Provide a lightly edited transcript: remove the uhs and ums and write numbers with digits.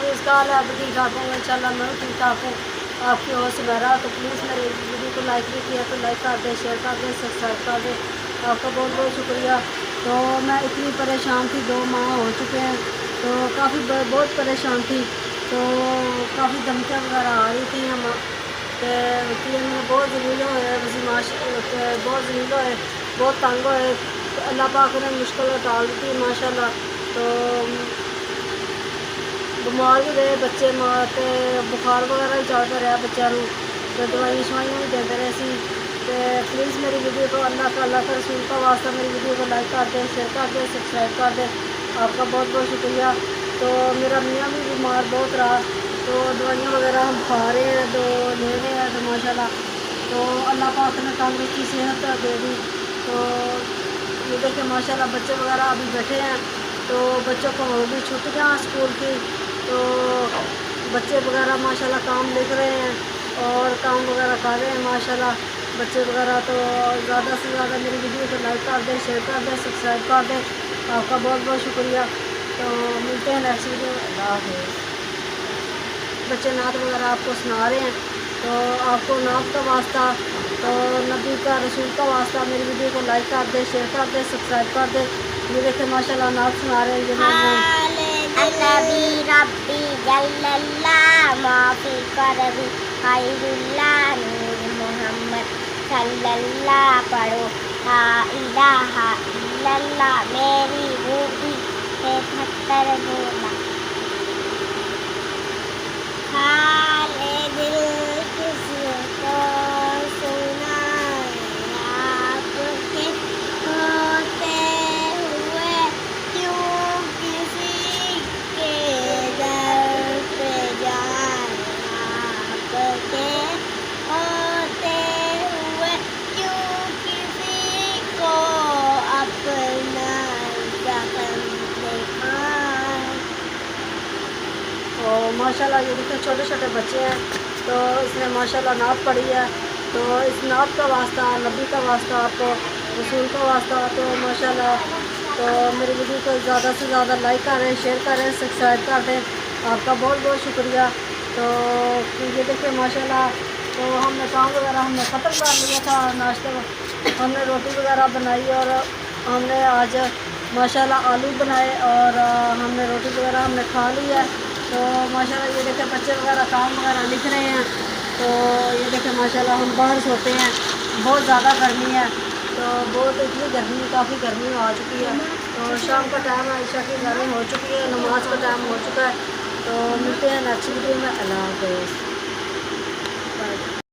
Please call है ठीक ठाक हूँ इंशाल्लाह मैं ठीक ठाक हूँ। आपकी और सुमेरा तो प्लीज़ मेरी वीडियो को लाइक भी किया तो लाइक कर दे, शेयर कर दे, सब्सक्राइब कर दे। आपका बहुत बहुत शुक्रिया। तो मैं इतनी परेशान थी, 2 माह हो चुके हैं, तो काफ़ी बहुत परेशान थी। तो काफ़ी धमकियाँ वगैरह आ रही थी हम मैंने बहुत जलील होए बहुत जलील होए, बहुत तंग होए। तो अल्लाह पाक ने मुश्किल टाल दी थी माशाल्लाह। तो बीमार भी रहे बच्चे ते बुखार वगैरह भी चढ़ता रहा बच्चों को, तो दवाई शवाइयाँ भी देते रहे सी। तो प्लीज़ मेरी वीडियो को अल्लाह का रसूल का वास्ता मेरी वीडियो को लाइक कर दें, शेयर कर दें, सब्सक्राइब कर दें। आपका बहुत बहुत शुक्रिया। तो मेरा मियाँ भी बीमार बहुत रहा, तो दवाइयाँ वगैरह हम खा रहे हैं, तो ले रहे हैं, तो माशाल्लाह तो अल्लाह पाक ने तंदुरुस्ती सेहत दे दी। तो ये देखिए माशाल्लाह बच्चे वगैरह अभी बैठे हैं, तो बच्चों को होगी छुट्टियाँ स्कूल की, तो बच्चे वगैरह माशाल्लाह काम लिख रहे हैं और काम वगैरह कर रहे हैं माशाल्लाह बच्चे वगैरह। तो ज़्यादा से ज़्यादा मेरी वीडियो को लाइक कर दें, शेयर कर दें, सब्सक्राइब कर दें। आपका बहुत बहुत शुक्रिया। तो मिलते हैं नेक्स्ट वीडियो में। अल्लाह हाफ़िज़। बच्चे नात वगैरह आपको सुना रहे हैं, तो आपको नात का वास्ता, तो नबी का रसूल का वास्ता मेरी वीडियो को लाइक कर दे, शेयर कर दे, सब्सक्राइब कर दे। ये देखे माशाल्लाह नात सुना रहे हैं। नबी रब्बी जल्लल्लाह माफी करबी खैरुल्लाह नूर मोहम्मद सल्लल्लाह पढ़ो ला इलाहा इल्लल्लाह मेरी रूबी से 73 बोला हाले दिल किसको सुनाए आपके होते हुए क्यों किसी के दर पे जाए आपके होते हुए क्यों किसी को अपना जख्म दिखाए। तो माशाल्लाह ये देखिए छोटे छोटे बच्चे हैं, तो इसने माशाल्लाह नात पढ़ी है। तो इस नात का वास्ता, नबी का वास्ता, आपको रसूल का वास्ता, तो माशाल्लाह तो मेरी वीडियो को ज़्यादा से ज़्यादा लाइक करें, शेयर करें, सब्सक्राइब कर दें। आपका बहुत बहुत शुक्रिया। तो ये देखिए माशाल्लाह तो हमने काम वगैरह हमने ख़त्म कर लिया था, नाश्ते में हमने रोटी वगैरह बनाई और हमने आज माशाल्लाह आलू बनाए और हमने रोटी वगैरह हमने खा ली है। तो माशाल्लाह ये देखें बच्चे वगैरह काम वगैरह लिख रहे हैं। तो ये देखें माशाल्लाह हम बाहर सोते हैं, बहुत ज़्यादा गर्मी है, तो बहुत इतनी गर्मी, काफ़ी गर्मी आ चुकी है। तो शाम का टाइम है, ईशा की गर्मी हो चुकी है, नमाज का टाइम हो चुका है। तो मिलते हैं नेक्स्ट वीडियो में। अल्लाह हाफ़िज़।